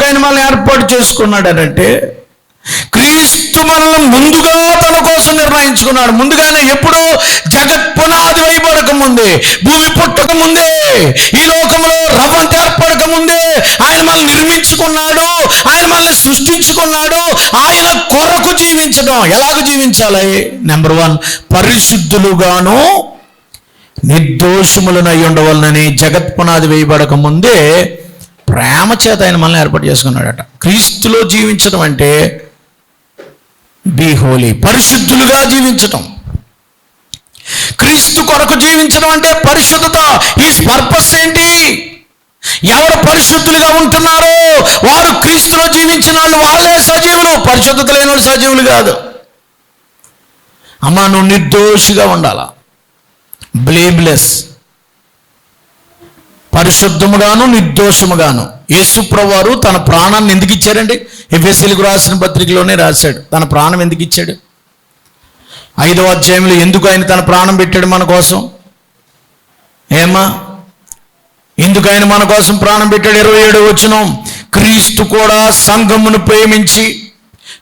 కొరకు ఆయన మనల్ని ఏర్పాటు చేసుకున్నాడనంటే క్రీస్తు మనల్ని ముందుగా తన కోసం నిర్ణయించుకున్నాడు. ముందుగానే ఎప్పుడు జగత్ పునాది వేయబడక ముందే, భూమి పుట్టక ముందే, ఈ లోకంలో రవ్వంత ఏర్పడక ముందే ఆయన మనల్ని నిర్మించుకున్నాడు, ఆయన మనల్ని సృష్టించుకున్నాడు. ఆయన కొరకు జీవించడం. ఎలాగ జీవించాలి? నెంబర్ 1, పరిశుద్ధులుగాను నిర్దోషములనై ఉండవలనని జగత్ పునాది వేయబడక ముందే ప్రేమ చేత ఆయన మనల్ని ఏర్పాటు చేసుకున్నాడట. క్రీస్తులో జీవించడం అంటే బీ హోలీ, పరిశుద్ధులుగా జీవించటం. క్రీస్తు కొరకు జీవించడం అంటే పరిశుద్ధత. ఈ పర్పస్ ఏంటి? ఎవరు పరిశుద్ధులుగా ఉంటున్నారో వారు క్రీస్తులో జీవించిన వాళ్ళు, వాళ్ళే సజీవులు. పరిశుద్ధత లేని వాళ్ళు సజీవులు కాదు. అమ్మా, నువ్వు నిర్దోషిగా ఉండాలా, బ్లేమ్లెస్, పరిశుద్ధముగాను నిర్దోషముగాను. యేసుప్రభువారు తన ప్రాణాన్ని ఎందుకు ఇచ్చారండి? ఎఫెసీయులకు రాసిన పత్రికలోనే రాశాడు. తన ప్రాణం ఎందుకు ఇచ్చాడు? 5వ అధ్యాయంలో ఎందుకు ఆయన తన ప్రాణం పెట్టాడు మన కోసం? ఏమా, ఎందుకు ఆయన మన కోసం ప్రాణం పెట్టాడు? 27వ వచనం, క్రీస్తు కూడా సంఘమును ప్రేమించి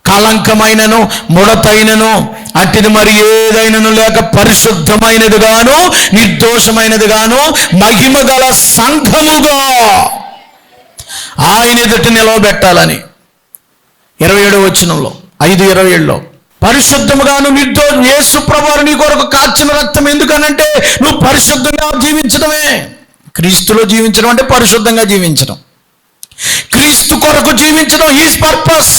కళంకమైనను ముడతైనను అట్టిది మరి ఏదైనను లేక పరిశుద్ధమైనది గాను నిర్దోషమైనది గాను మహిమ గల సంఘముగా ఆయన ఎదుటి నిలవబెట్టాలని 27వ వచనంలో 5:27లో పరిశుద్ధముగాను యేసు ప్రభువు నీ కొరకు కార్చిన రక్తం. ఎందుకనంటే నువ్వు పరిశుద్ధంగా జీవించడమే. క్రీస్తులో జీవించడం అంటే పరిశుద్ధంగా జీవించడం. క్రీస్తు కొరకు జీవించడం ఈజ్ పర్పస్.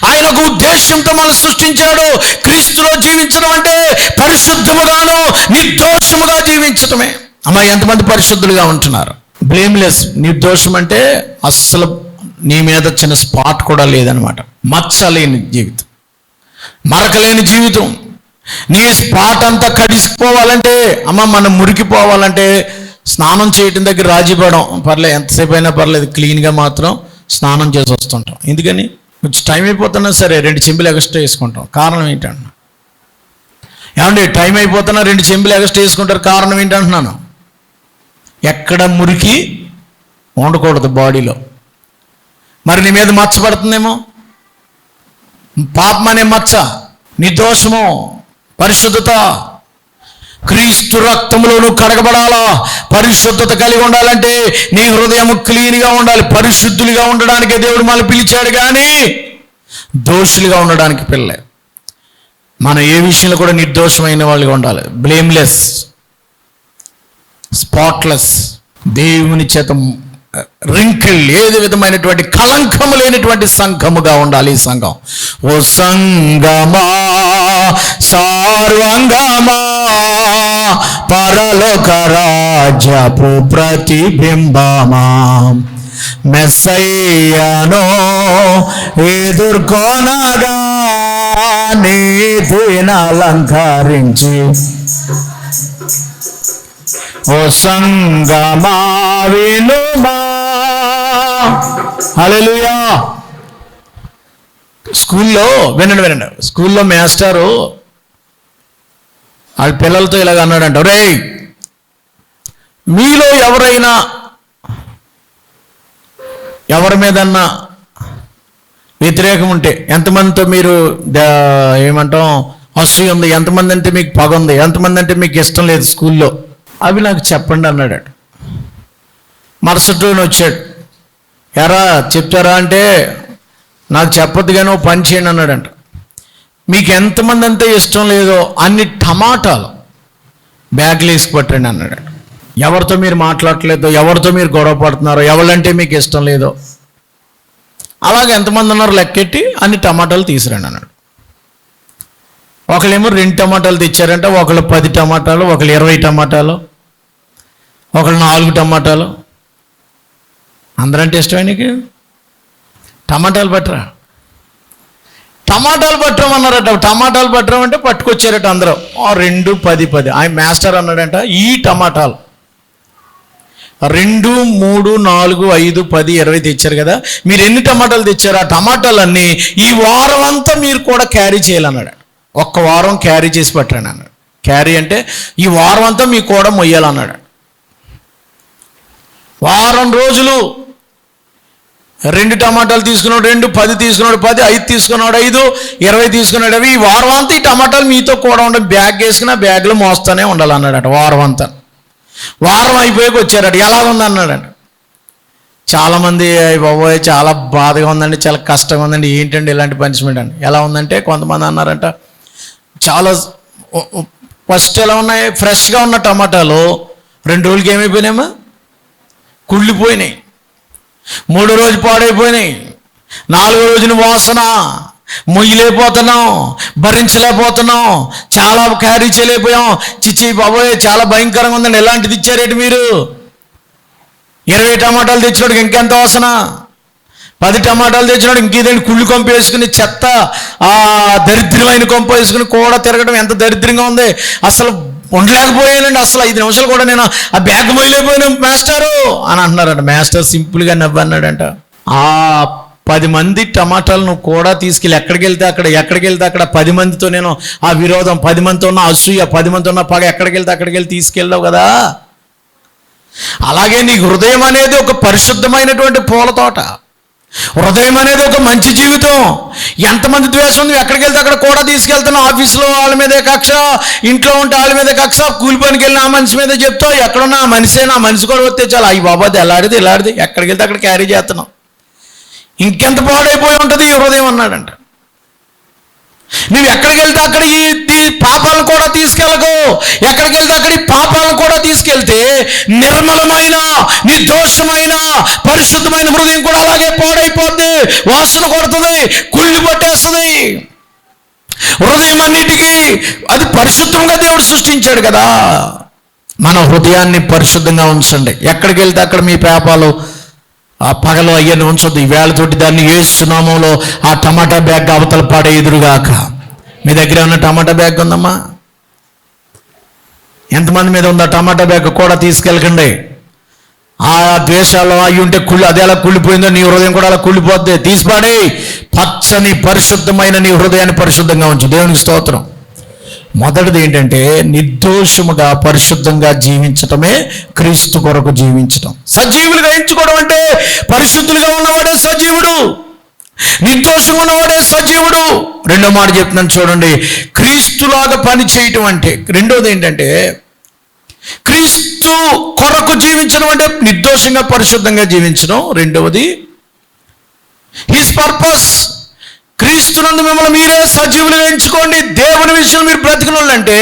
ఆయన ఒక ఉద్దేశంతో మనం సృష్టించాడు. క్రీస్తులో జీవించడం అంటే పరిశుద్ధముగాను నిర్దోషముగా జీవించడమే. అమ్మా, ఎంతమంది పరిశుద్ధులుగా ఉంటున్నారు? బ్లేమ్లెస్, నిర్దోషం అంటే అస్సలు నీ మీద చిన్న స్పాట్ కూడా లేదనమాట. మచ్చలేని జీవితం, మరకలేని జీవితం. నీ స్పాట్ అంతా కడిసిపోవాలంటే, అమ్మ మనం మురికిపోవాలంటే స్నానం చేయటం దగ్గర రాజీపడడం. పర్లేదు, ఎంతసేపు అయినా పర్లేదు, క్లీన్గా మాత్రం స్నానం చేసి వస్తుంటాం. ఎందుకని? కొంచెం టైం అయిపోతున్నా సరే 2 చెంబులు ఎక్స్ట్రా వేసుకుంటాం. కారణం ఏంటంటున్నా? ఏమండి, టైం అయిపోతున్నా 2 చెంబులు ఎక్స్ట్రా వేసుకుంటారు. కారణం ఏంటంటున్నాను? ఎక్కడ మురికి ఉండకూడదు బాడీలో. మరి నీ మీద మచ్చ పడుతుందేమో, పాపం అనే మచ్చ, నిర్దోషము, పరిశుద్ధత. క్రీస్తు రక్తంలో నువ్వు కడగబడాలా. పరిశుద్ధత కలిగి ఉండాలంటే నీ హృదయం క్లీన్గా ఉండాలి. పరిశుద్ధులుగా ఉండడానికి దేవుడు మనల్ని పిలిచాడు, కానీ దోషులుగా ఉండడానికి పిల్లలే. మనం ఏ విషయంలో కూడా నిర్దోషమైన వాళ్ళుగా ఉండాలి. బ్లేమ్లెస్, స్పాట్లెస్, దేవుని చేత రింకిల్, ఏది విధమైనటువంటి కళంకము లేనటువంటి సంఘముగా ఉండాలి ఈ సంఘం. ఓ సంఘమా సార్వంగమా పరలోక రాజ్యపు ప్రతిబింబమా, మెస్సయ్యను ఎదుర్కొనగా నీతిని అలంకరించి, ఓ సంగమా వినుమా. హల్లెలూయా. స్కూల్లో వినండి, స్కూల్లో మాస్టారు వాళ్ళ పిల్లలతో ఇలాగ అన్నాడంట, రేయ్ మీలో ఎవరైనా ఎవరి మీదన్నా వ్యతిరేకం ఉంటే, ఎంతమందితో మీరు ఏమంటాం అసూయ ఉంది, ఎంతమంది అంటే మీకు పగ ఉంది, ఎంతమంది అంటే మీకు ఇష్టం లేదు స్కూల్లో, అవి నాకు చెప్పండి అన్నాడు. మరుసటి రోజున వచ్చాడు, ఎరా చెప్తారా అంటే, నాకు చెప్పొద్దు కానీ ఓ పని చేయండి అన్నాడంట. మీకు ఎంతమంది అంతే ఇష్టం లేదో అన్ని టమాటాలు బ్యాగ్లు వేసి పట్టండి అన్నాడు. ఎవరితో మీరు మాట్లాడలేదో, ఎవరితో మీరు గొడవ పడుతున్నారో, ఎవరంటే మీకు ఇష్టం లేదో, అలాగే ఎంతమంది ఉన్నారో లెక్కెట్టి అన్ని టమాటాలు తీసుకురండి అన్నాడు. ఒకళ్ళేమో 2 టమాటాలు తెచ్చారంట, ఒకళ్ళు 10 టమాటాలు, ఒకళ్ళు 20 టమాటాలు, ఒకళ్ళు 4 టమాటాలు. అందరంటే ఇష్టమే నీకు? టమాటాలు పట్టరా, టమాటాలు పట్టమన్నారట. టమాటాలు పట్టమంటే పట్టుకొచ్చారట అందరూ. 2, 10, 10. ఆయన మాస్టర్ అన్నాడంట, ఈ టమాటాలు 2, 3, 4, 5, 10, 20 తెచ్చారు కదా, మీరు ఎన్ని టమాటాలు తెచ్చారు? ఆ టమాటాలన్నీ ఈ వారం అంతా మీరు కూడా క్యారీ చేయాలన్నాడు. ఒక్క వారం క్యారీ చేసి పట్టండి అన్నాడు. క్యారీ అంటే ఈ వారం అంతా మీకు కూడా మొయ్యాలన్నాడు. వారం రోజులు 2 టమాటాలు తీసుకున్నాడు 2, 10 తీసుకున్నాడు 10, 5 తీసుకున్నాడు 5, 20 తీసుకున్నాడు 20. ఈ వారం అంతా ఈ టమాటాలు మీతో కూడా ఉండాలి, బ్యాగ్ వేసుకుని ఆ బ్యాగ్లో మోస్తానే ఉండాలన్నాడట వారం అంతా. వారం అయిపోయాక వచ్చారట, ఎలా ఉందన్నాడట. చాలామంది బాబోయ్ చాలా బాధగా ఉందండి, చాలా కష్టంగా ఉందండి, ఏంటండి ఇలాంటి పనిష్మెంట్ అండి. ఎలా ఉందంటే కొంతమంది అన్నారంట, చాలా ఫస్ట్ ఎలా ఉన్నాయి, ఫ్రెష్గా ఉన్న టమాటాలు 2 రోజులకి ఏమైపోయినాయమ్మా, కుళ్ళిపోయినాయి. 3వ రోజు పాడైపోయినాయి. 4వ రోజున వాసన, మొయ్యలేకపోతున్నాం, భరించలేకపోతున్నాం, చాలా క్యారీ చేయలేకపోయాం. చిచ్చి బాబోయ్ చాలా భయంకరంగా ఉందండి, ఎలాంటిది ఇచ్చారేంటి మీరు. 20 టమాటాలు తెచ్చినాడు ఇంకెంత వాసన, 10 టమాటాలు తెచ్చినాడు ఇంకేదండి కుళ్ళు కొంప వేసుకుని చెత్త ఆ దరిద్రమైన కొంప వేసుకుని కూడా తిరగడం ఎంత దరిద్రంగా ఉంది. అసలు ఉండలేకపోయానండి, అసలు 5 నిమిషాలు కూడా నేను ఆ బ్యాగ్ మొయ్యలేకపోయాను మాస్టరు అని అంటున్నారంట. మాస్టర్ సింపుల్గా నవ్వన్నాడంట, ఆ 10 మంది టమాటాలను కూడా తీసుకెళ్ళి ఎక్కడికి వెళ్తే అక్కడ 10 మందితో నేను ఆ విరోధం, 10 మందితో ఉన్న అసూయ, 10 మందితో ఉన్న పగ అక్కడికి వెళ్ళి తీసుకెళ్ళావు కదా. అలాగే నీ హృదయం అనేది ఒక పరిశుద్ధమైనటువంటి పూల తోట, హృదయం అనేది ఒక మంచి జీవితం. ఎంతమంది ద్వేషం నువ్వు ఎక్కడికి వెళ్తే అక్కడ కూడా తీసుకెళ్తున్నావు. ఆఫీస్లో వాళ్ళ మీదే కక్ష, ఇంట్లో ఉంటే వాళ్ళ మీదే కక్ష, కూలి పనికి వెళ్ళిన ఆ మనిషి మీదే చెప్తావు, ఎక్కడున్నా ఆ మనిషి కూడా వస్తే చాలా అయ్యి బాబాది ఎలాడిది ఎక్కడికి వెళ్తే అక్కడ క్యారీ చేస్తున్నావు. ఇంకెంత పాడైపోయి ఉంటుంది ఈ హృదయం అన్నాడంట. నువ్వు ఎక్కడికి వెళ్తే అక్కడ ఈ పాపాలను కూడా తీసుకెళ్ళకు, ఎక్కడికి వెళ్తే అక్కడ ఈ పాపాలను కూడా తీసుకెళ్తే నిర్మలమైన నిర్దోషమైన పరిశుద్ధమైన హృదయం కూడా అలాగే పాడైపోద్ది, వాసన కొడుతుంది, కుళ్ళి పట్టేస్తుంది. హృదయం అన్నిటికీ అది పరిశుద్ధంగా దేవుడు సృష్టించాడు కదా. మన హృదయాన్ని పరిశుద్ధంగా ఉంచండి. ఎక్కడికి వెళ్తే అక్కడ మీ పాపాలు ఆ పగలు అయ్యని ఉంచొద్దు. ఈ వేళతోటి దాన్ని యేసు నామములో ఆ టమాటా బ్యాగ్ అవతల పాడే ఎదురుగాక. మీ దగ్గర ఉన్న టమాటా బ్యాగ్ ఉందమ్మా? ఎంతమంది మీద ఉందా టమాటా బ్యాగ్? కూడా తీసుకెళ్ళకండి. ఆ ద్వేషాలు అవి ఉంటే అది ఎలా కుళ్ళిపోయిందో నీ హృదయం కూడా అలా కుళ్ళిపోద్ది. తీసిపాడి పచ్చని పరిశుద్ధమైన నీ హృదయాన్ని పరిశుద్ధంగా ఉంచు. దేవునికి స్తోత్రం. మొదటిది ఏంటంటే నిర్దోషముగా పరిశుద్ధంగా జీవించటమే క్రీస్తు కొరకు జీవించటం. సజీవులుగా ఎంచుకోవడం అంటే పరిశుద్ధులుగా ఉన్నవాడే సజీవుడు, నిర్దోషంగా ఉన్నవాడే సజీవుడు. రెండో మాట చెప్తున్నాను చూడండి, క్రీస్తులాగా పని చేయటం అంటే. రెండోది ఏంటంటే క్రీస్తు కొరకు జీవించడం అంటే నిర్దోషంగా పరిశుద్ధంగా జీవించడం. రెండవది హిస్ పర్పస్. క్రీస్తునందు మిమ్మల్ని మీరే సజీవులుగా ఎంచుకోండి. దేవుని విషయంలో మీరు బ్రతికినోళ్ళంటే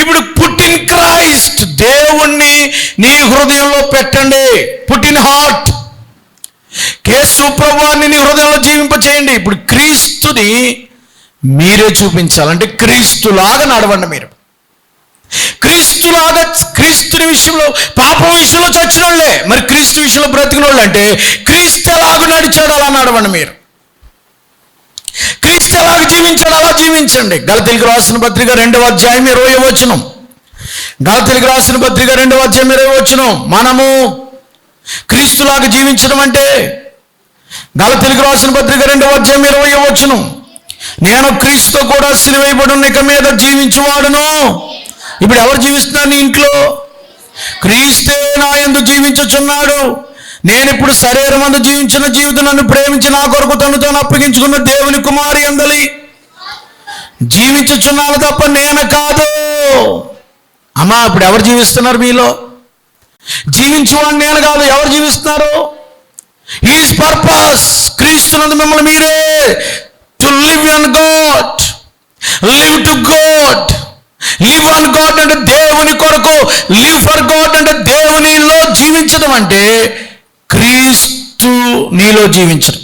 ఇప్పుడు పుట్టిన్ క్రైస్ట్, దేవుణ్ణి నీ హృదయంలో పెట్టండి. పుట్టిన్ హార్ట్, యేసు ప్రభువాన్ని నీ హృదయంలో జీవింపచేయండి. ఇప్పుడు క్రీస్తుని మీరే చూపించాలంటే క్రీస్తులాగా నడవండి. మీరు క్రీస్తులాగా, క్రీస్తుని విషయంలో పాపం విషయంలో చచ్చిన వాళ్ళే, మరి క్రీస్తు విషయంలో బ్రతికిన వాళ్ళు అంటే క్రీస్తు ఎలాగ నడిచాడు అలా నడవండి. మీరు క్రీస్తు ఎలాగ జీవించాడు అలా జీవించండి. గలతీయులకు రాసిన పత్రిక 2వ అధ్యాయం 20వ వచనం. గలతీయులకు రాసిన పత్రిక 2వ అధ్యాయం 20వ వచనం. మనము క్రీస్తులాగా జీవించడం అంటే గలతీయులకు రాసిన పత్రిక 2వ అధ్యాయం 20వ వచనం. నేను క్రీస్తుతో కూడా సిలువైబడి ఇక మీద జీవించువాడును. ఇప్పుడు ఎవరు జీవిస్తున్నారు నీ ఇంట్లో? క్రీస్తే నా యందు జీవించుచున్నాడు. నేను ఇప్పుడు శరీరమందు జీవించిన జీవితం నన్ను ప్రేమించి నా కొరకు తను తాను అప్పగించుకున్న దేవుని కుమారి అందలి జీవించుచున్నాను తప్ప నేను కాదు. అమ్మా ఇప్పుడు ఎవరు జీవిస్తున్నారు మీలో? జీవించువాడిని నేను కాదు, ఎవరు జీవిస్తున్నారు? His purpose. క్రీస్తునందు మిమ్మల్ని మీరే to live on God, live to God. Live on God అంటే దేవుని కొరకు, లివ్ ఫర్ గాడ్ అంటే దేవునిలో జీవించడం అంటే క్రీస్తు నీలో జీవించడం.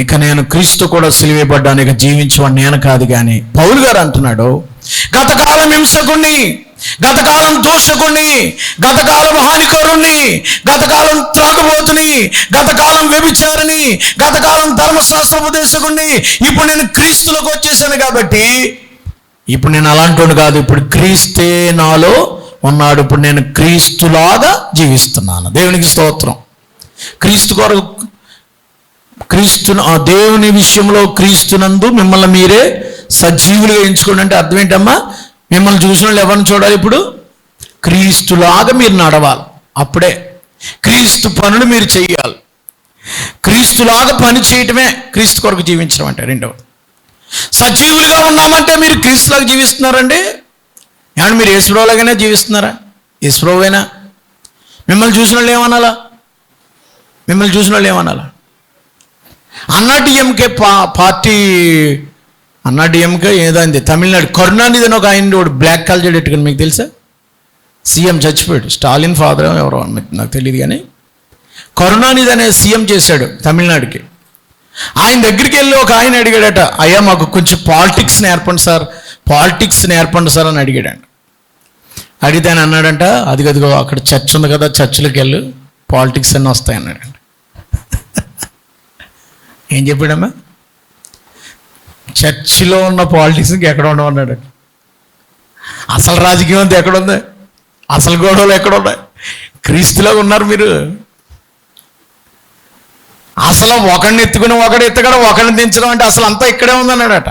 ఇక నేను క్రీస్తు కూడా సిలువేయబడ్డానికి జీవించవాడు నేను కాదు. కానీ పౌలు గారు అంటున్నాడు, గతకాలం హింసకుణ్ణి, గతకాలం దూషకుణ్ణి, గతకాలం హానికరుణ్ణి, గతకాలం త్రాగుబోతుని, గతకాలం వ్యభిచారిని, గతకాలం ధర్మశాస్త్ర ఉపదేశకుణ్ణి, ఇప్పుడు నేను క్రీస్తులోకి వచ్చేసాను కాబట్టి ఇప్పుడు నేను అలాంటి కాదు. ఇప్పుడు క్రీస్తే నాలో ఉన్నాడు. ఇప్పుడు నేను క్రీస్తులాగా జీవిస్తున్నాను. దేవునికి స్తోత్రం. క్రీస్తు కొరకు, దేవుని విషయంలో క్రీస్తునందు మిమ్మల్ని మీరే సజీవులుగా ఎంచుకోండి. అంటే అర్థం ఏంటమ్మా? మిమ్మల్ని చూసిన వాళ్ళు ఎవరిని చూడాలి? ఇప్పుడు క్రీస్తులాగా మీరు నడవాలి. అప్పుడే క్రీస్తు పనులు మీరు చెయ్యాలి. క్రీస్తులాగా పని చేయటమే క్రీస్తు కొరకు జీవించడం అంటే. రెండవది, సజీవులుగా ఉన్నామంటే మీరు క్రీస్తులాగా జీవిస్తున్నారండి. ఏమన్నా మీరు యేసుప్రభులాగానే జీవిస్తున్నారా? యేసుప్రభువేనా? మిమ్మల్ని చూసిన వాళ్ళు ఏమనాలా? మిమ్మల్ని చూసిన వాళ్ళు ఏమనాలా? అన్నాడీఎంకే పార్టీ, అన్నాడీఎంకే ఏదండి తమిళనాడు కరుణానిధి అని ఒక ఆయన బ్లాక్ కాల్జెడ్ ఎట్టుకుని, మీకు తెలుసా? సీఎం చచ్చిపోయాడు, స్టాలిన్ ఫాదర్ ఎవరో నాకు తెలియదు, కానీ కరుణానిధి అనే సీఎం చేశాడు తమిళనాడుకి. ఆయన దగ్గరికి వెళ్ళి ఒక ఆయన అడిగాడట, అయ్యా మాకు కొంచెం పాలిటిక్స్ నేర్పండి సార్ అని అడిగాడంట. అడిగితే ఆయన అన్నాడంట, అదిగో అక్కడ చర్చ్ ఉంది కదా, చర్చిలోకి వెళ్ళు, పాలిటిక్స్ అన్నీ వస్తాయి అన్నాడంట. ఏం చెప్పాడమ్మా? చర్చిలో ఉన్న పాలిటిక్స్కి ఎక్కడ ఉండమన్నాడు. అసలు రాజకీయం అంతా ఎక్కడుంది? అసలు గొడవలు ఎక్కడున్నాయి? క్రీస్తులో ఉన్నారు మీరు. అసలు ఒకడిని ఎత్తుకుని ఒకడు ఎత్తగడం, ఒకడిని దించడం అంటే అసలు అంతా ఇక్కడే ఉందన్నాడట.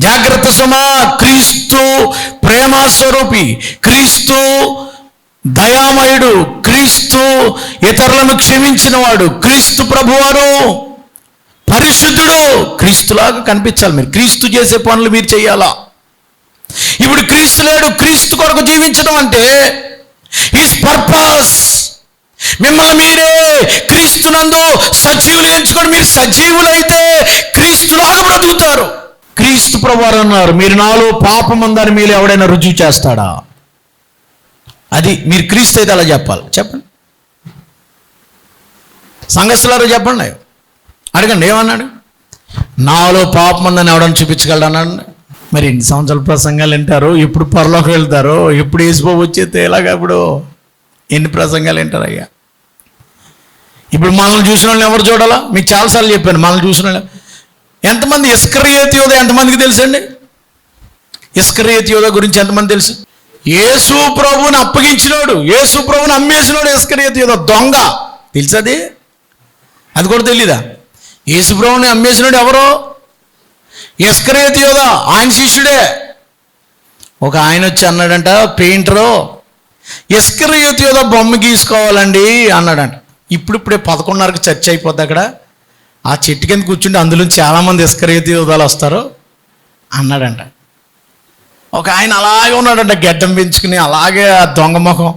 జాగ్రత్త సుమా, క్రీస్తు ప్రేమస్వరూపి, క్రీస్తు దయామయుడు, క్రీస్తు ఇతరులను క్షమించిన వాడు, క్రీస్తు ప్రభువారు పరిశుద్ధుడు. క్రీస్తులాగా కనిపించాలి మీరు. క్రీస్తు చేసే పనులు మీరు చేయాలా? ఇప్పుడు క్రీస్తు లేడు, క్రీస్తు కొరకు జీవించడం అంటే హిస్ పర్పస్. మిమ్మల్ని మీరే క్రీస్తునందు సజీవులు ఎంచుకొని మీరు సజీవులైతే క్రీస్తులాగా బ్రతుకుతారు. క్రీస్తు ప్రభువారు అన్నారు, మీరు నాలో పాపం ఉందని మీరు ఎవడైనా రుజువు చేస్తాడా? అది మీరు క్రీస్తు అయితే అలా చెప్పాలి. చెప్పండి, సంఘస్థులారా చెప్పండి, అడగండి. ఏమన్నాడు? నాలో పాపం ఉందని ఎవడని చూపించగలడు అన్నాడు. మరి ఎన్ని సంవత్సరాల ప్రసంగాలు వింటారు? ఎప్పుడు పరలోకి వెళ్తారో, ఎప్పుడు యేసుబాబు వచ్చేస్తే ఎలాగా? ఇప్పుడు ఎన్ని ప్రసంగాలు వింటారు అయ్యా? ఇప్పుడు మనల్ని చూసిన వాళ్ళని ఎవరు చూడాలా? మీకు చాలాసార్లు చెప్పాను, మనల్ని చూసిన వాళ్ళు ఎంతమంది? ఇస్కరియోతు యోధ ఎంతమందికి తెలుసండి? ఇస్కరియోతు యోధ గురించి ఎంతమంది తెలుసు? యేసు ప్రభువుని అప్పగించినోడు, యేసు ప్రభువుని అమ్మేసినోడు ఇస్కరియోతు యోధ దొంగ. తెలుసది? అది కూడా తెలీదా? యేసు ప్రభువుని అమ్మేసినోడు ఎవరో? ఇస్కరియోతు యోధ, ఆయన శిష్యుడే. ఒక ఆయన వచ్చి అన్నాడంట, పెయింటరు, ఇస్కరియోతు యోధ బొమ్మ గీసుకోవాలండి అన్నాడంట. ఇప్పుడిప్పుడే 11:30కి చర్చ అయిపోద్ది అక్కడ. ఆ చెట్టు కింద కూర్చుంటే అందులో చాలామంది ఇస్కరియోతు యోధాలు వస్తారు అన్నాడంట. ఒక ఆయన అలాగే ఉన్నాడంట, గడ్డం పెంచుకుని, అలాగే ఆ దొంగ ముఖం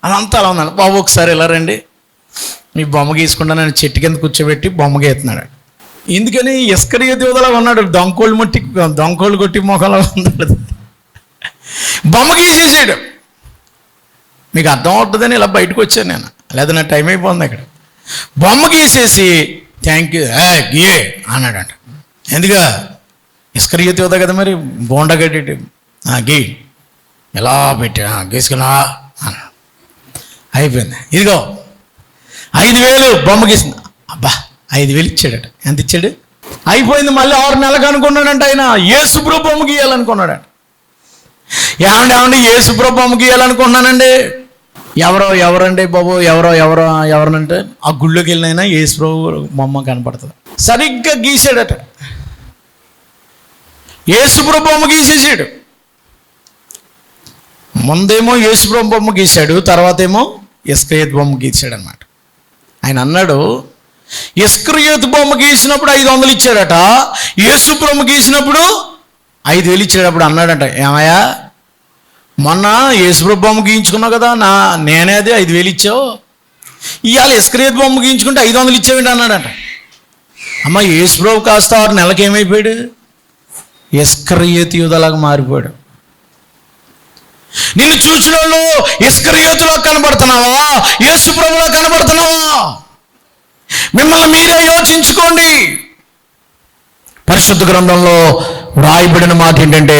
అదంతా అలా ఉన్నాడు. బాబు ఒకసారి ఇలా రండి, మీ బొమ్మ గీసుకుంటానని చెట్టు కింద కూర్చోబెట్టి బొమ్మ గీస్తున్నాడు. ఎందుకని? ఇస్కరియోతు యోధలా ఉన్నాడు, దొంగోళ్ళు కొట్టి ముఖంలో ఉన్నాడు. బొమ్మ గీసేసాడు. మీకు అర్థం అవుతుందని ఇలా బయటకు వచ్చాను నేను, లేదా నా టైం అయిపోతుంది అక్కడ. బొమ్మ గీసేసి థ్యాంక్ యూ గీయే అన్నాడంట. ఎందుకు? ఇస్కరియోతు యోధ కదా మరి, బోండా కట్టి గీ ఎలా పెట్టి గీసుకున్నా అన్నాడు. అయిపోయింది. ఇదిగో 5,000 బొమ్మ గీసింది. అబ్బా 5,000 ఇచ్చాడట. ఎంత ఇచ్చాడు? అయిపోయింది. మళ్ళీ 6 నెలలకు అనుకున్నాడంట ఆయన యేసుప్రభు బొమ్మ గీయాలనుకున్నాడంట. ఏమండి యేసుప్రభు బొమ్మ గీయాలనుకున్నానండి. ఎవరండి బాబు, ఎవరనంటే ఆ గుళ్ళోకి వెళ్ళినైనా యేసుప్రభు బొమ్మ కనపడుతుంది. సరిగ్గా గీసాడట. యేసుప్రభు బొమ్మ గీసేసాడు. ముందేమో యేసుప్రభు బొమ్మ గీశాడు, తర్వాత ఏమో ఇస్కరియోతు బొమ్మ గీసాడు అనమాట. ఆయన అన్నాడు, ఇస్కరియోతు బొమ్మ గీసినప్పుడు 500 ఇచ్చాడట, యేసుప్రభు గీసినప్పుడు 5,000 ఇచ్చాడు. అప్పుడు అన్నాడంట, ఏమయ్యా మొన్న యేసుప్రభు బొమ్మ గీయించుకున్నావు కదా, నేనే అది 5,000 ఇచ్చావు, ఇవాళ ఇస్కరియోతు బొమ్మ గీయించుకుంటే 500 ఇచ్చావేంటి అన్నాడంట. అమ్మ యేసుప్రభు కాస్త 6 నెలలకు ఏమైపోయాడు? ఇస్కరియోతు యోధలాగా మారిపోయాడు. నిన్ను చూసిన వాళ్ళు ఇస్కరియోతులో కనబడుతున్నావా, యేసుప్రభులో కనబడుతున్నావా? మిమ్మల్ని మీరే యోచించుకోండి. పరిశుద్ధ గ్రంథంలో రాయబడిన మాట ఏంటంటే,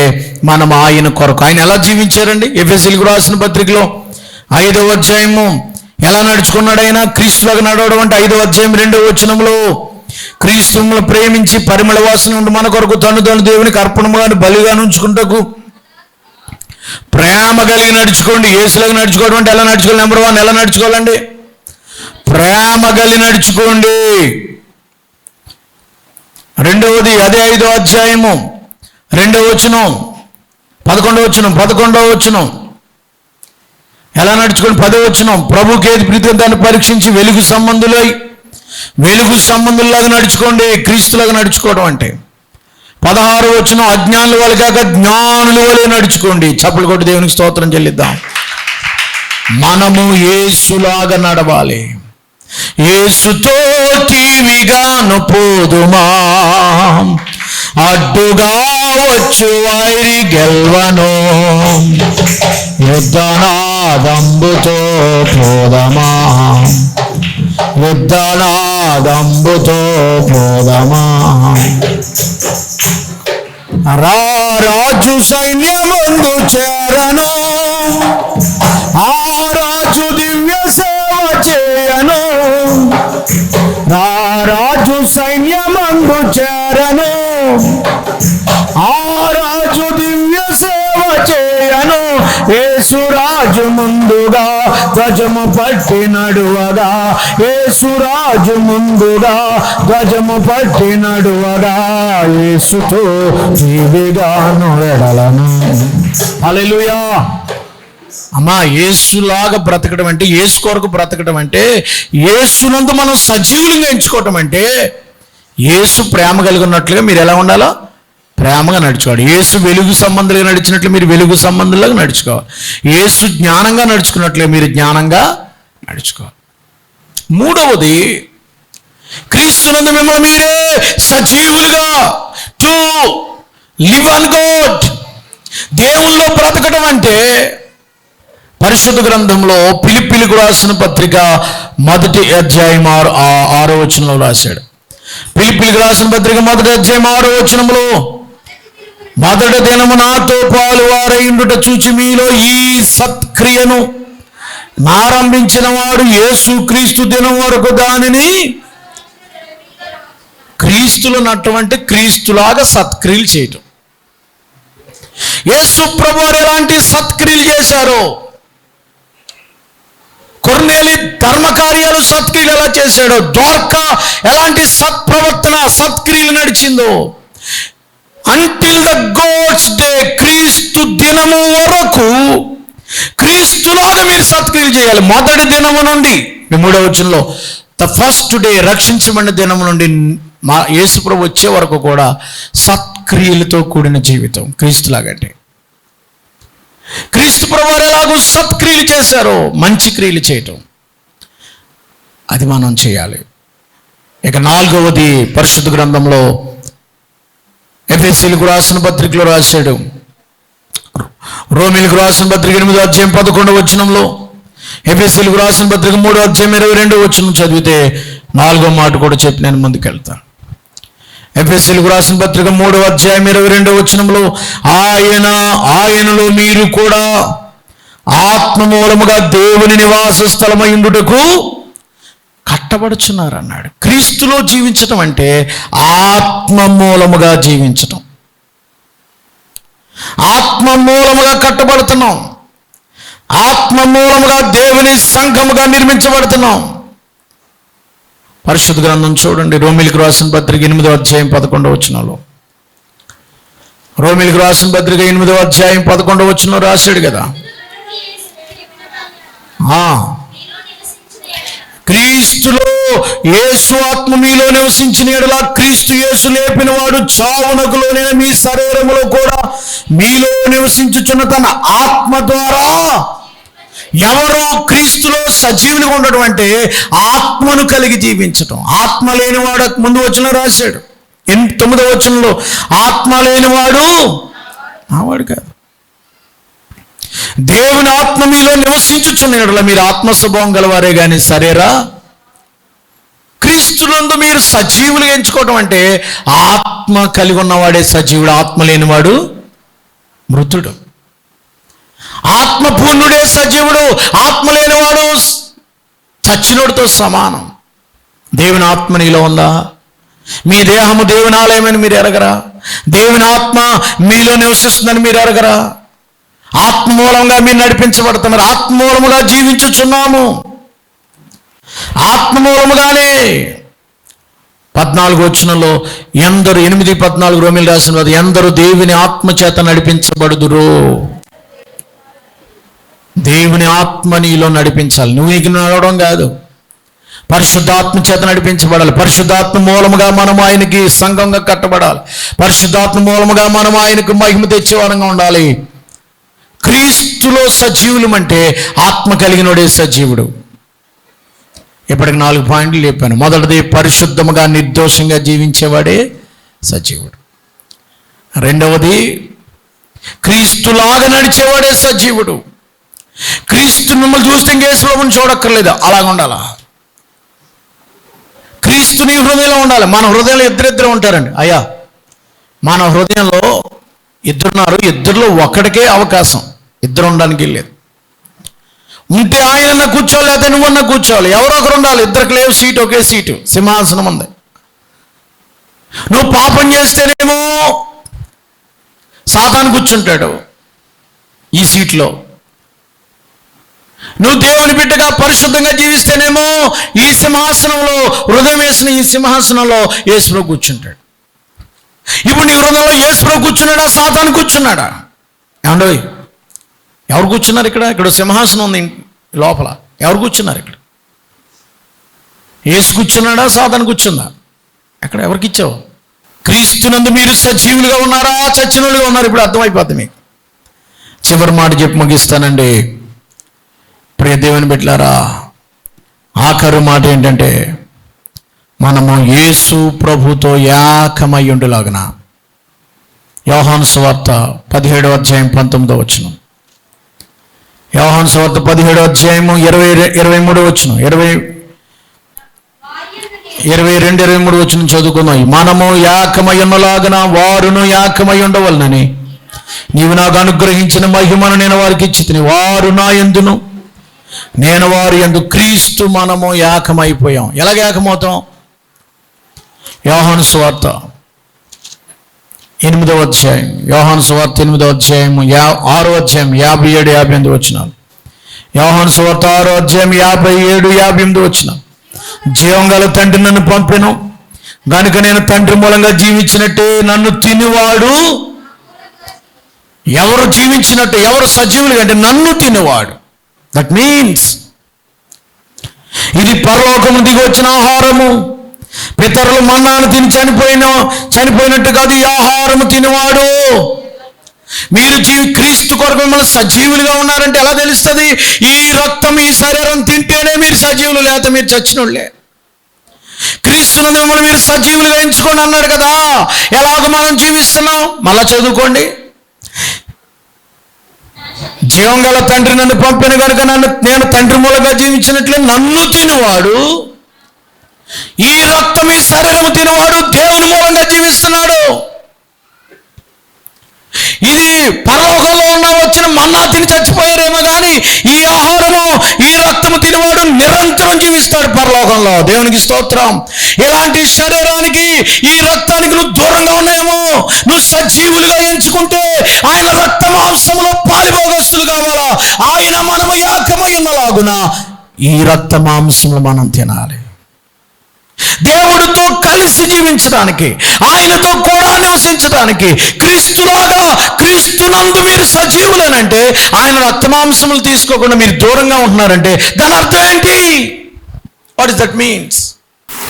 మనం ఆయన కొరకు. ఆయన ఎలా జీవించారండి? ఎఫెసీయులకు రాసిన పత్రికలో 5వ అధ్యాయము ఎలా నడుచుకున్నాడు ఆయన? క్రీస్తులాగా నడవడం అంటే 5వ అధ్యాయం 2వ వచనంలో, క్రీస్తును ప్రేమించి పరిమళ వాసన ఉండి మన కొరకు తను దేవునికి అర్పణముగాను బలిగాను ఉంచుకుంటకు ప్రేమ కలిగి నడుచుకోండి. యేసులాగా నడుచుకోవడం అంటే ఎలా నడుచుకోవాలి? నెంబర్ 1 ఎలా నడుచుకోవాలండి? ప్రేమ కలిగి నడుచుకోండి. రెండవది అదే 5వ అధ్యాయము 2వ వచనం 11వ వచనం ఎలా నడుచుకోండి? 10వ వచనం, ప్రభుకి ఏది ప్రీతిగా దాన్ని పరీక్షించి వెలుగు సంబంధుల్లాగా నడుచుకోండి. క్రీస్తులాగా నడుచుకోవడం అంటే. 16వ వచనం, అజ్ఞానుల వలె కాక జ్ఞానుల వలె నడుచుకోండి. చప్పలు కొట్టి దేవునికి స్తోత్రం చెల్లిద్దాం. మనము యేసులాగా నడవాలి. యేసుతో టీవిగాను పోదుమా, అడ్డుగా వచ్చు వైరి గెల్వను, యుద్ధనాదంబుతో పోదమా, యుద్ధనాదంబుతో పోదమా. రాజు సైన్యమందు చేరను, ఆ రాజు దివ్య సేవ చేయను. రాజు సైన్యమందు చేరను, ఆ రాజు దివ్య సేవ చేయను. యేసురాజు ముందుగా ధ్వజము పట్టి నడువగా, యేసురాజు ముందుగా ధ్వజము పట్టి నడువగా, యేసుతో జీవిగాను వెడలను. హల్లెలూయా. అమ్మా, యేసులాగా బ్రతకడం అంటే, యేసు కొరకు బ్రతకడం అంటే, యేసునందు మనం సజీవులుగా ఎంచుకోవటం అంటే, యేసు ప్రేమ కలిగి ఉన్నట్లుగా మీరు ఎలా ఉండాలో ప్రేమగా నడుచుకోవాలి. యేసు వెలుగు సంబంధులుగా నడిచినట్లు మీరు వెలుగు సంబంధులుగా నడుచుకోవాలి. యేసు జ్ఞానంగా నడుచుకున్నట్లుగా మీరు జ్ఞానంగా నడుచుకోవాలి. 3వది, క్రీస్తునందు మిమ్మల్ని మీరే సజీవులుగా టు లివ్ ఆన్ గాడ్, దేవుల్లో బ్రతకడం అంటే, పరిశుద్ధ గ్రంథంలో ఫిలిప్పీయులకు రాసిన పత్రిక 1వ అధ్యాయం 6వ వచనంలో రాశాడు. ఫిలిప్పీయులకు రాసిన పత్రిక 1వ అధ్యాయం 6వ వచనంలో, మొదటి దినము నాతో పాలువారైండుట చూచి మీలో ఈ సత్క్రియను ఆరంభించిన వాడు యేసు క్రీస్తు దినం వరకు దానిని, క్రీస్తులు నటువంటి క్రీస్తులాగా సత్క్రియలు చేయటం. యేసు ప్రభువారు ఎలాంటి సత్క్రియలు చేశారో, కొర్నేలి ధర్మకార్యాలు సత్క్రియలు ఎలా చేశాడో, దోర్కా ఎలాంటి సత్ప్రవర్తన సత్క్రియలు నడిచిందో, అంటిల్ ద గాడ్స్ డే, క్రీస్తు దినము వరకు క్రీస్తులాగా మీరు సత్క్రియలు చేయాలి. మొదటి దినము నుండి, 3వ వచనంలో, ద ఫస్ట్ డే, రక్షించబడిన దినము నుండి మా యేసుప్రభు వచ్చే వరకు కూడా సత్క్రియలతో కూడిన జీవితం క్రీస్తులాగంటే. క్రీస్తు ప్రభువారు ఎలాగో సత్క్రియలు చేశారో, మంచి క్రియలు చేయటం, అది మనం చేయాలి. ఇక 4వది, పరిశుద్ధ గ్రంథంలో ఎఫెసీయులకు రాసిన పత్రికలో రాశాడు. రోమీయులకు రాసిన పత్రిక 8వ అధ్యాయం 11వ వచనంలో, ఎఫెసీయులకు రాసిన పత్రిక 3వ అధ్యాయం 22వ వచనం చదివితే 4వ మాట కూడా చెప్పి నేను ముందుకెళ్తాను. ఎఫెసీయులకు రాసిన పత్రిక 3వ అధ్యాయం 22వ వచనంలో, ఆయనలో మీరు కూడా ఆత్మ మూలముగా దేవుని నివాస స్థలమైండుటకు కట్టబడుచున్నారు అన్నాడు. క్రీస్తులో జీవించటం అంటే ఆత్మ మూలముగా జీవించటం. ఆత్మ మూలముగా కట్టబడుతున్నాం, ఆత్మ మూలముగా దేవుని సంఘముగా నిర్మించబడుతున్నాం. పరిశుద్ధ గ్రంథం చూడండి, రోమీయులకు రాసిన పత్రిక 8వ అధ్యాయం 11వ వచనంలో, రోమీయులకు రాసిన పత్రిక 8వ అధ్యాయం 11వ వచనంలో రాశాడు కదా, క్రీస్తులో యేసు ఆత్మ మీలో నివసించిన యెడల క్రీస్తు యేసు లేపిన వాడు చావునకు లోనైన మీ శరీరములో కూడా మీలో నివసించుచున్న తన ఆత్మ ద్వారా. ఎవరో క్రీస్తులో సజీవునిగా ఉండడం అంటే ఆత్మను కలిగి జీవించటం. ఆత్మ లేనివాడు, ముందు వచనం రాశాడు 9వ వచనంలో, ఆత్మ లేనివాడు నావాడు కాదు. దేవుని ఆత్మ మీలో నివసించుచున్న యెడల మీరు ఆత్మ స్వభావం గలవారే కానీ శరీరా. క్రీస్తునందు మీరు సజీవులు ఎంచుకోవడం అంటే ఆత్మ కలిగి ఉన్నవాడే సజీవుడు, ఆత్మ లేనివాడు మృతుడు. ఆత్మపూర్ణుడే సజీవుడు, ఆత్మ లేనివాడు చచ్చినోడితో సమానం. దేవుని ఆత్మ నీలో ఉందా? మీ దేహము దేవుని ఆలయమని మీరు ఎరగరా? దేవుని ఆత్మ మీలో నివసిస్తుందని మీరు ఎరగరా? ఆత్మ మూలంగా మీరు నడిపించబడుతున్నారు, ఆత్మ మూలముగా జీవించుచున్నాము. ఆత్మ మూలముగానే 14వ వచనంలో, ఎందరు 8:14 రోమీయులు రాసిన ఎందరు దేవుని ఆత్మ చేత నడిపించబడుదురు. దేవుని ఆత్మ నీలో నడిపించాలి. నువ్వు నీకు నడవడం కాదు, పరిశుద్ధాత్మ చేత నడిపించబడాలి. పరిశుద్ధాత్మ మూలముగా మనం ఆయనకి సంఘంగా కట్టబడాలి. పరిశుద్ధాత్మ మూలముగా మనం ఆయనకు మహిమ తెచ్చేవారంగా ఉండాలి. క్రీస్తులో సజీవులం అంటే ఆత్మ కలిగినోడే సజీవుడు. ఇప్పటికి 4 పాయింట్లు చెప్పాను. మొదటిది, పరిశుద్ధముగా నిర్దోషంగా జీవించేవాడే సజీవుడు. రెండవది, క్రీస్తులాగా నడిచేవాడే సజీవుడు. క్రీస్తు మిమ్మల్ని చూస్తే ఇంకేసులోని చూడక్కర్లేదు, అలాగ ఉండాలా. క్రీస్తు నీ హృదయంలో ఉండాలి. మన హృదయంలో ఇద్దరిద్దరు ఉంటారండి. అయ్యా, మన హృదయంలో ఇద్దరున్నారు, ఇద్దరిలో ఒక్కడికే అవకాశం, ఇద్దరు ఉండడానికి లేదు. ఉంటే ఆయనన్నా కూర్చోవాలి, లేకపోతే నువ్వన్నా కూర్చోవాలి, ఎవరో ఒకరు ఉండాలి. ఇద్దరికి లేవు సీటు, ఒకే సీటు, సింహాసనం ఉంది. నువ్వు పాపం చేస్తేనేమో సాతాను కూర్చుంటాడు ఈ సీట్లో. నువ్వు దేవుని బిడ్డగా పరిశుద్ధంగా జీవిస్తేనేమో ఈ సింహాసనంలో, హృదయం వేసిన ఈ సింహాసనంలో యేసుప్రభు కూర్చుంటాడు. ఇప్పుడు నీ హృదయంలో యేసుప్రభు కూర్చున్నాడా, సాతాను కూర్చున్నాడా? ఏమండో, ఎవరు కూర్చున్నారు ఇక్కడ? ఇక్కడ సింహాసనం ఉంది లోపల, ఎవరు కూర్చున్నారు ఇక్కడ? యేసు కూర్చున్నాడా, సాతాను కూర్చుందా? ఎక్కడ? ఎవరికి ఇచ్చావు? క్రీస్తునందు మీరు సజీవులుగా ఉన్నారా, చచ్చినోళ్ళుగా ఉన్నారు? ఇప్పుడు అర్థమైపోద్ది మీకు. చివరి మాట చెప్పి ముగిస్తానండి. ప్రియ దేవుని బిడ్డలారా, ఆఖరు మాట ఏంటంటే, మనము యేసు ప్రభుతో ఏకమయ్యుండులాగున. యోహాను సువార్త 17వ అధ్యాయం 19వ వచనం. యోహాను సువార్త 17వ అధ్యాయము 23వ వచనం, 22-23 వచనం చదువుకుందాం. మనము ఏకమయ్యున్నలాగున వారును ఏకమై ఉండవలనని నీవు నాకు అనుగ్రహించిన మహిమను నేను వారికి ఇచ్చితిని. వారు నా యందును, నేను వారి యందు. క్రీస్తు మనము ఏకమైపోయాం. ఎలాగ ఏకమవుతాం? యోహాను సువార్త 8వ అధ్యాయం, యోహాను సువార్త 8వ అధ్యాయము 6వ అధ్యాయం 57-58 వచనాలు. యోహాను సువార్త 6వ అధ్యాయం 57-58 వచనాలు. జీవం గల తండ్రి నన్ను పంపెను గనుక నేను తండ్రి మూలంగా జీవించినట్టే నన్ను తినివాడు. ఎవరు జీవించినట్టు, ఎవరు సజీవులు అంటే నన్ను తినేవాడు. దట్ మీన్స్ ఇది పరలోకము దిగి వచ్చిన ఆహారము. పితరులు మన్నాను తిని చనిపోయినట్టు కాదు, ఈ ఆహారము తినేవాడు. మీరు క్రీస్తు కొరకు మిమ్మల్ని సజీవులుగా ఉన్నారంటే ఎలా తెలుస్తుంది? ఈ రక్తం, ఈ శరీరం తింటేనే మీరు సజీవులు, లేకపోతే మీరు చచ్చినోళ్ళే. క్రీస్తునందు మిమ్మల్ని మీరు సజీవులుగా ఎంచుకోండి అన్నాడు కదా. ఎలాగ మనం జీవిస్తున్నాం? మళ్ళా చదువుకోండి. జీవం గల తండ్రి నన్ను పంపిన కనుక నేను తండ్రి మూలంగా జీవించినట్లే నన్ను తినేవాడు, ఈ రక్తం, ఈ శరీరము తినేవాడు దేవుని మూలంగా జీవిస్తున్నాడు. ఇది పరలోకంలో ఉన్న వచ్చిన మన్నా తిని చచ్చిపోయారేమో కానీ ఈ ఆహారము, ఈ రక్తము తినేవాడు నిరంతరం జీవిస్తాడు పరలోకంలో. దేవునికి స్తోత్రం. ఇలాంటి శరీరానికి, ఈ రక్తానికి నువ్వు దూరంగా ఉన్నాయేమో. నువ్వు సజీవులుగా ఎంచుకుంటే ఆయన రక్త మాంసములో పాలిభోగస్తులు కావాలా. ఆయన మనము ఏకమై ఉన్నలాగున ఈ రక్త మాంసములు మనం తినాలి. దేవుడితో కలిసి జీవించడానికి, ఆయనతో కూడా నివసించడానికి, క్రీస్తులాగా, క్రీస్తునందు మీరు సజీవులేనంటే ఆయన రక్తమాంసములు తీసుకోకుండా మీరు దూరంగా ఉంటున్నారంటే దాని అర్థం ఏంటి? What is that means?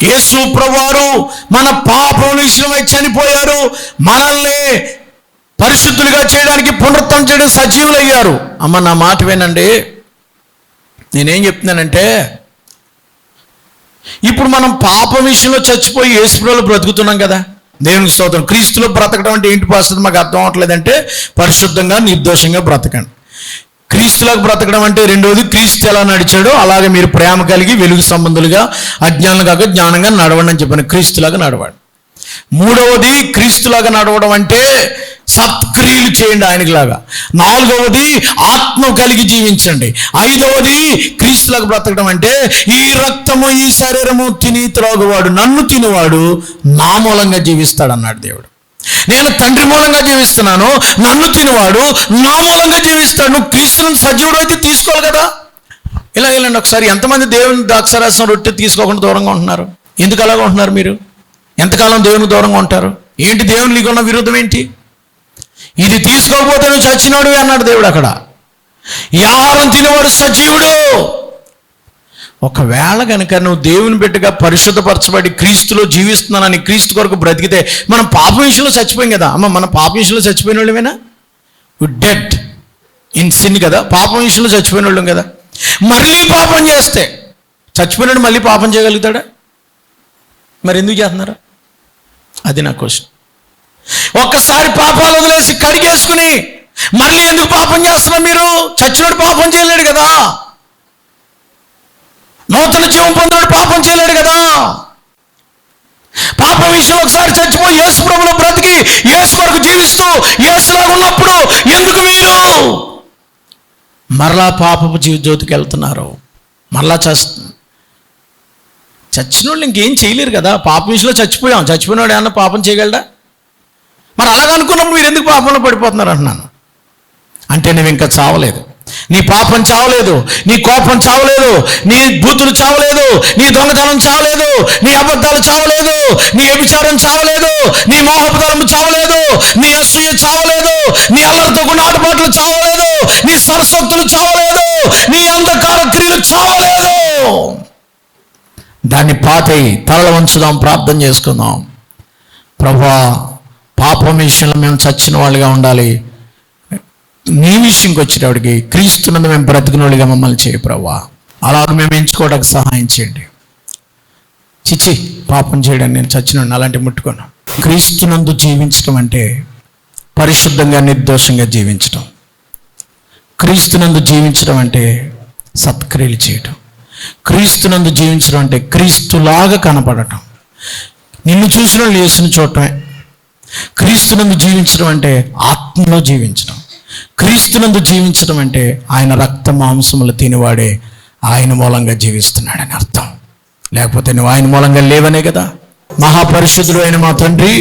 Yesu ప్రభువారు మన పాపం విషయమై చనిపోయారు, మనల్ని పరిశుద్ధులుగా చేయడానికి, పునరుద్ధరణ చేయడానికి సజీవులు అయ్యారు. అమ్మ నా మాట వినండి. నేనేం చెప్తున్నానంటే, ఇప్పుడు మనం పాప విషయంలో చచ్చిపోయి యేసుప్రభులో బ్రతుకుతున్నాం కదా. దేవునికి స్తోత్రం. క్రీస్తులో బ్రతకడం అంటే ఏంటి పాస్టర్? మాకు అర్థం అవ్వట్లేదంటే, పరిశుద్ధంగా నిర్దోషంగా బ్రతకండి. క్రీస్తులకు బ్రతకడం అంటే రెండోది, క్రీస్తు ఎలా నడిచాడో అలాగే మీరు ప్రేమ కలిగి వెలుగు సంబంధులుగా, అజ్ఞానం కాక జ్ఞానంగా నడవండి అని చెప్పాను. క్రీస్తులాగా నడవండి. మూడవది, క్రీస్తులాగా నడవడం అంటే సత్క్రియలు చేయండి ఆయనకిలాగా. నాలుగవది, ఆత్మ కలిగి జీవించండి. ఐదవది, క్రీస్తులాగా బ్రతకడం అంటే ఈ రక్తము, ఈ శరీరము తిని త్రాగువాడు, నన్ను తినేవాడు నా మూలంగా జీవిస్తాడు అన్నాడు దేవుడు. నేను తండ్రి మూలంగా జీవిస్తున్నాను, నన్ను తినేవాడు నా మూలంగా జీవిస్తాడు. నువ్వు క్రీస్తులను సజీవుడు అయితే తీసుకోవాలి కదా. ఇలా వెళ్ళండి ఒకసారి. ఎంతమంది దేవుని ద్రాక్షారసం రొట్టె తీసుకోకుండా దూరంగా ఉంటున్నారు? ఎందుకు అలాగ ఉంటున్నారు? మీరు ఎంతకాలం దేవునికి దూరంగా ఉంటారు? ఏంటి దేవుని నీకున్న విరోధం ఏంటి? ఇది తీసుకోకపోతే నువ్వు చచ్చినాడు అన్నాడు దేవుడు అక్కడ. ఈ ఆహారం తినేవాడు సజీవుడు. ఒకవేళ కనుక నువ్వు దేవుని బిడ్డగా పరిశుద్ధపరచబడి క్రీస్తులో జీవిస్తున్నానని, క్రీస్తు కొరకు బ్రతికితే, మనం పాప విషయంలో చచ్చిపోయాం కదా అమ్మ. మన పాప విషయంలో చచ్చిపోయిన వాళ్ళమేనా? డెడ్ ఇన్ సిన్ కదా, పాపం విషయంలో చచ్చిపోయిన వాళ్ళం కదా. మళ్ళీ పాపం చేస్తే చచ్చిపోయినాడు మళ్ళీ పాపం చేయగలుగుతాడా? మరి ఎందుకు చేస్తున్నారా? అది నా క్వశ్చన్. ఒక్కసారి పాపాలు వదిలేసి కడిగేసుకుని మళ్ళీ ఎందుకు పాపం చేస్తున్నారు మీరు? చచ్చినోడు పాపం చేయలేడు కదా, నూతన జీవం పొందినోడు పాపం చేయలేడు కదా. పాప విషయంలో ఒకసారి చచ్చిపోయి యేసు ప్రభువులో బ్రతికి యేసు కొరకు జీవిస్తూ యేసులాగా ఉన్నప్పుడు ఎందుకు మీరు మరలా పాపపు జ్యోతికి వెళ్తున్నారు? మరలా చచ్చిన వాళ్ళు ఇంకేం చేయలేరు కదా. పాప విషయంలో చచ్చిపోయినవాడు ఏమన్నా పాపం చేయగలడా? మరి అలాగ అనుకున్నప్పుడు మీరు ఎందుకు పాపంలో పడిపోతున్నారు అంటున్నాను. అంటే నువ్వు ఇంకా చావలేదు. నీ పాపం చావలేదు, నీ కోపం చావలేదు, నీ బూతులు చావలేదు, నీ దొంగతనం చావలేదు, నీ అబద్ధాలు చావలేదు, నీ వ్యభిచారం చావలేదు, నీ మోహపదాలము చావలేదు, నీ అసూయ చావలేదు, నీ అల్లరితో కూడిన ఆటపాటలు చావలేదు, నీ సరస్వక్తులు చావలేదు, నీ అంధకార క్రియలు చావలేదు. దాన్ని పాతై తలలు వంచుదాం, ప్రార్థన చేసుకుందాం. ప్రభువా, పాపం విషయంలో మేము చచ్చిన వాళ్ళుగా ఉండాలి. నీ విషయంకి వచ్చేటప్పటికి క్రీస్తునందు మేము బ్రతికిన వాళ్ళుగా మమ్మల్ని చేయి ప్రభువా. అలాగ మేము ఎంచుకోవడానికి సహాయం చేయండి. చిచ్చి పాపం చేయడానికి నేను చచ్చినాను అలాంటి ముట్టుకోను. క్రీస్తునందు జీవించడం అంటే పరిశుద్ధంగా నిర్దోషంగా జీవించడం. క్రీస్తునందు జీవించడం అంటే సత్క్రియలు చేయటం. క్రీస్తునందు జీవించడం అంటే క్రీస్తులాగా కనపడటం. నిన్ను చూసిన వాళ్ళు యేసుని చూడటమే. క్రీస్తునందు జీవించడం అంటే ఆత్మలో జీవించడం. క్రీస్తునందు జీవించడం అంటే ఆయన రక్త మాంసములు తినివాడే ఆయన మూలంగా జీవిస్తున్నాడని అర్థం. లేకపోతే నువ్వు ఆయన మూలంగా లేవనే కదా. మహాపరిశుద్ధుడు అయిన మా తండ్రి,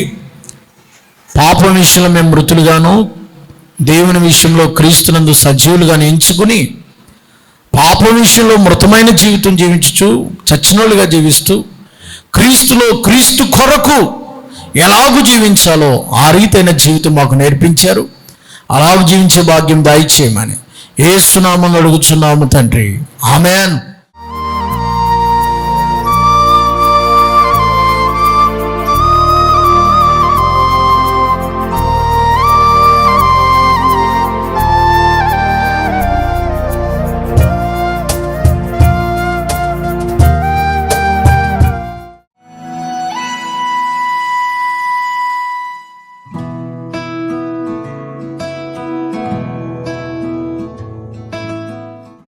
పాపం విషయంలో మేము మృతులుగాను, దేవుని విషయంలో క్రీస్తునందు సజీవులుగాను ఎంచుకుని, పాపం విషయంలో మృతమైన జీవితం జీవించుచు చచ్చినోళ్ళుగా జీవిస్తూ, క్రీస్తులో క్రీస్తు కొరకు ఎలాగూ జీవించాలో ఆ రీతైన జీవితం మాకు నేర్పించారు. అలాగ జీవించే భాగ్యం దయచేయమని యేసు నామములో అడుగుచున్నాము తండ్రి. ఆమేన్.